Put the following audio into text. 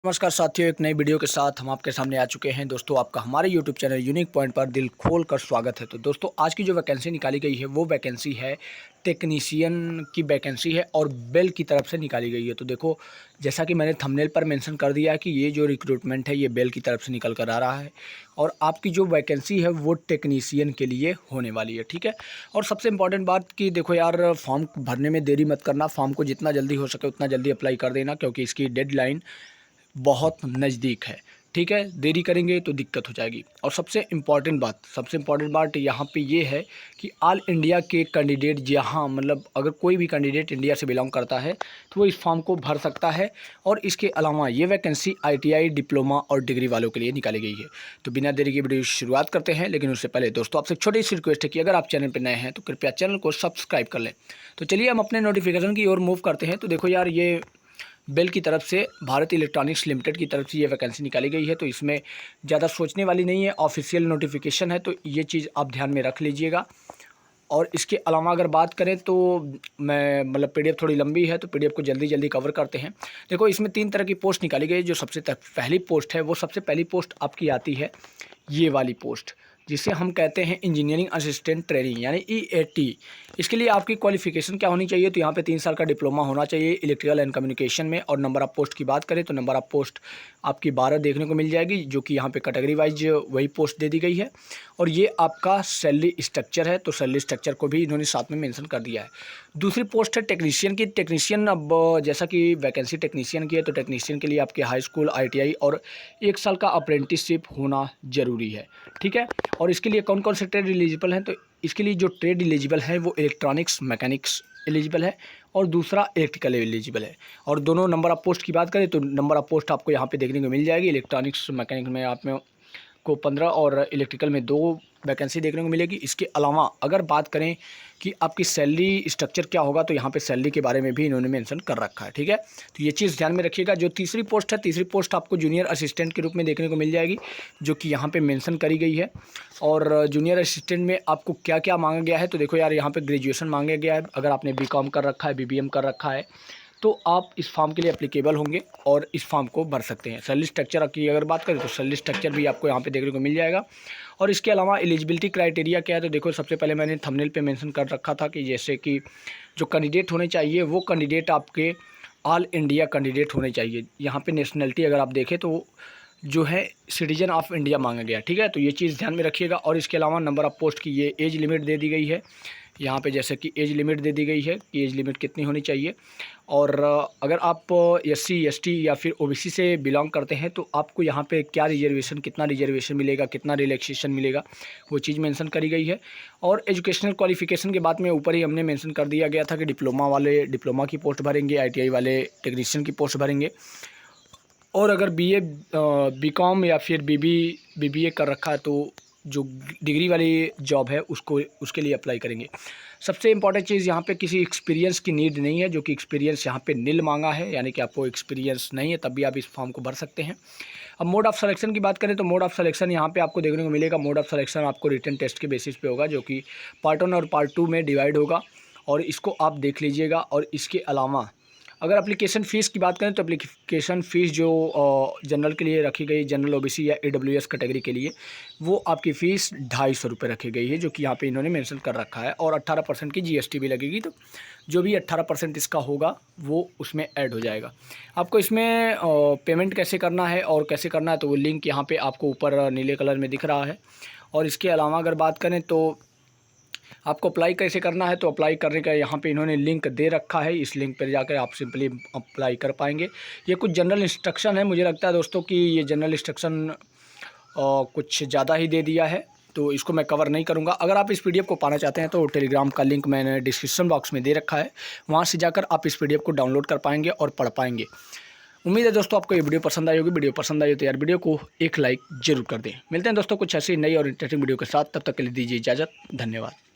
नमस्कार साथियों, एक नई वीडियो के साथ हम आपके सामने आ चुके हैं। दोस्तों, आपका हमारे यूट्यूब चैनल यूनिक पॉइंट पर दिल खोल कर स्वागत है। तो दोस्तों, आज की जो वैकेंसी निकाली गई है वो वैकेंसी है टेक्नीशियन की वैकेंसी है और बेल की तरफ से निकाली गई है। तो देखो, जैसा कि मैंने थंबनेल पर मेंशन कर दिया है कि ये जो रिक्रूटमेंट है ये बेल की तरफ से निकल कर आ रहा है और आपकी जो वैकेंसी है वो टेक्नीशियन के लिए होने वाली है। ठीक है। और सबसे इम्पॉर्टेंट बात कि देखो यार, फॉर्म भरने में देरी मत करना। फॉर्म को जितना जल्दी हो सके उतना जल्दी अप्लाई कर देना, क्योंकि इसकी डेडलाइन बहुत नज़दीक है। ठीक है, देरी करेंगे तो दिक्कत हो जाएगी। और सबसे इम्पॉर्टेंट बात यहाँ पे ये है कि ऑल इंडिया के कैंडिडेट, जहाँ मतलब अगर कोई भी कैंडिडेट इंडिया से बिलोंग करता है तो वो इस फॉर्म को भर सकता है। और इसके अलावा ये वैकेंसी ITI डिप्लोमा और डिग्री वालों के लिए निकाली गई है। तो बिना देरी की वीडियो शुरुआत करते हैं, लेकिन उससे पहले दोस्तों आपसे एक छोटी सी रिक्वेस्ट है कि अगर आप चैनल पर नए हैं तो कृपया चैनल को सब्सक्राइब कर लें। तो चलिए हम अपने नोटिफिकेशन की ओर मूव करते हैं। तो देखो यार, ये बेल की तरफ से, भारत इलेक्ट्रॉनिक्स लिमिटेड की तरफ से ये वैकेंसी निकाली गई है। तो इसमें ज़्यादा सोचने वाली नहीं है, ऑफिशियल नोटिफिकेशन है, तो ये चीज़ आप ध्यान में रख लीजिएगा। और इसके अलावा अगर बात करें तो मैं मतलब PDF थोड़ी लंबी है तो PDF को जल्दी जल्दी कवर करते हैं। देखो, इसमें 3 तरह की पोस्ट निकाली गई है। जो सबसे पहली पोस्ट है वो सबसे पहली पोस्ट आपकी आती है ये वाली पोस्ट, जिसे हम कहते हैं इंजीनियरिंग असिस्टेंट ट्रेनिंग यानी EAT। इसके लिए आपकी क्वालिफिकेशन क्या होनी चाहिए? तो यहाँ पे 3 साल का डिप्लोमा होना चाहिए इलेक्ट्रिकल एंड कम्युनिकेशन में। और नंबर ऑफ़ पोस्ट की बात करें तो नंबर ऑफ़ पोस्ट आपकी 12 देखने को मिल जाएगी, जो कि यहाँ पे कैटेगरी वाइज वही पोस्ट दे दी गई है। और ये आपका सैलरी स्ट्रक्चर है, तो सैलरी स्ट्रक्चर को भी इन्होंने साथ में मेंशन कर दिया है। दूसरी पोस्ट है टेक्नीशियन की। टेक्नीशियन, अब जैसा कि वैकेंसी टेक्नीशियन की है तो टेक्नीशियन के लिए आपके हाई स्कूल, ITI और 1 साल का अप्रेंटिसशिप होना ज़रूरी है। ठीक है। और इसके लिए कौन कौन से ट्रेड एलिजिबल हैं? तो इसके लिए जो ट्रेड एलिजिबल है वो इलेक्ट्रॉनिक्स मैकेनिक्स एलिजिबल है और दूसरा इलेक्ट्रिकल एलिजिबल है। और दोनों नंबर ऑफ़ पोस्ट की बात करें तो नंबर ऑफ़ पोस्ट आपको यहाँ पे देखने को मिल जाएगी। इलेक्ट्रॉनिक्स मैकेनिक्स में आप में को 15 और इलेक्ट्रिकल में 2 वैकेंसी देखने को मिलेगी। इसके अलावा अगर बात करें कि आपकी सैलरी स्ट्रक्चर क्या होगा, तो यहाँ पे सैलरी के बारे में भी इन्होंने मेंशन कर रखा है। ठीक है, तो ये चीज़ ध्यान में रखिएगा। जो तीसरी पोस्ट है, तीसरी पोस्ट आपको जूनियर असिस्टेंट के रूप में देखने को मिल जाएगी, जो कि यहाँ पे मेंशन करी गई है। और जूनियर असिस्टेंट में आपको क्या क्या मांगा गया है? तो देखो यार, यहाँ पर ग्रेजुएशन मांगा गया है। अगर आपने BCom कर रखा है, BBM कर रखा है, तो आप इस फॉर्म के लिए एप्लीकेबल होंगे और इस फॉर्म को भर सकते हैं। सैलरी स्ट्रक्चर की अगर बात करें तो सैलरी स्ट्रक्चर भी आपको यहाँ पे देखने को मिल जाएगा। और इसके अलावा एलिजिबिलिटी क्राइटेरिया क्या है? तो देखो, सबसे पहले मैंने थंबनेल पे मेंशन कर रखा था कि जैसे कि जो कैंडिडेट होने चाहिए वो कैंडिडेट आपके ऑल इंडिया कैंडिडेट होने चाहिए। यहाँ पे नेशनलिटी अगर आप देखें तो जो है सिटीजन ऑफ इंडिया मांगा गया। ठीक है, तो ये चीज़ ध्यान में रखिएगा। और इसके अलावा नंबर ऑफ़ पोस्ट की ये एज लिमिट दे दी गई है। यहाँ पे जैसे कि एज लिमिट दे दी गई है कि एज लिमिट कितनी होनी चाहिए। और अगर आप SC ST या फिर OBC से बिलोंग करते हैं तो आपको यहाँ पे क्या रिजर्वेशन, कितना रिजर्वेशन मिलेगा, कितना रिलैक्सेशन मिलेगा, वो चीज़ मेंशन करी गई है। और एजुकेशनल क्वालिफिकेशन के बाद में ऊपर ही हमने मेंशन कर दिया गया था कि डिप्लोमा वाले डिप्लोमा की पोस्ट भरेंगे, ITI वाले टेक्नीशियन की पोस्ट भरेंगे। और अगर BA BCom या फिर BBA कर रखा है तो जो डिग्री वाली जॉब है उसको उसके लिए अप्लाई करेंगे। सबसे इम्पॉर्टेंट चीज़ यहाँ पे किसी एक्सपीरियंस की नीड नहीं है, जो कि एक्सपीरियंस यहाँ पे निल मांगा है, यानी कि आपको एक्सपीरियंस नहीं है तब भी आप इस फॉर्म को भर सकते हैं। अब मोड ऑफ़ सिलेक्शन की बात करें तो मोड ऑफ़ सिलेक्शन यहाँ पे आपको देखने को मिलेगा। मोड ऑफ़ सिलेक्शन आपको रिटन टेस्ट के बेसिस पे होगा, जो कि पार्ट 1 और पार्ट 2 में डिवाइड होगा, और इसको आप देख लीजिएगा। और इसके अलावा अगर एप्लीकेशन फ़ीस की बात करें तो एप्लीकेशन फ़ीस जो जनरल के लिए रखी गई, जनरल OBC या AWS कैटेगरी के लिए, वो आपकी फ़ीस 250 रुपये रखी गई है, जो कि यहाँ पे इन्होंने मेंशन कर रखा है। और 18% की GST भी लगेगी, तो जो भी 18% इसका होगा वो उसमें ऐड हो जाएगा। आपको इसमें पेमेंट कैसे करना है और कैसे करना है, तो वो लिंक यहाँ पर आपको ऊपर नीले कलर में दिख रहा है। और इसके अलावा अगर बात करें तो आपको अप्लाई कैसे करना है, तो अप्लाई करने का यहाँ पे इन्होंने लिंक दे रखा है। इस लिंक पर जाकर आप सिंपली अप्लाई कर पाएंगे। ये कुछ जनरल इंस्ट्रक्शन है। मुझे लगता है दोस्तों कि ये जनरल इंस्ट्रक्शन कुछ ज़्यादा ही दे दिया है, तो इसको मैं कवर नहीं करूँगा। अगर आप इस PDF को पाना चाहते हैं तो टेलीग्राम का लिंक मैंने डिस्क्रिप्शन बॉक्स में दे रखा है, वहाँ से जाकर आप इस PDF को डाउनलोड कर पाएंगे और पढ़ पाएंगे। उम्मीद है दोस्तों आपको ये वीडियो पसंद आई होगी। वीडियो पसंद आई तो यार वीडियो को एक लाइक जरूर कर दें। मिलते हैं दोस्तों कुछ ऐसी नई और इंटरेस्टिंग वीडियो के साथ, तब तक के लिए दीजिए इजाज़त। धन्यवाद।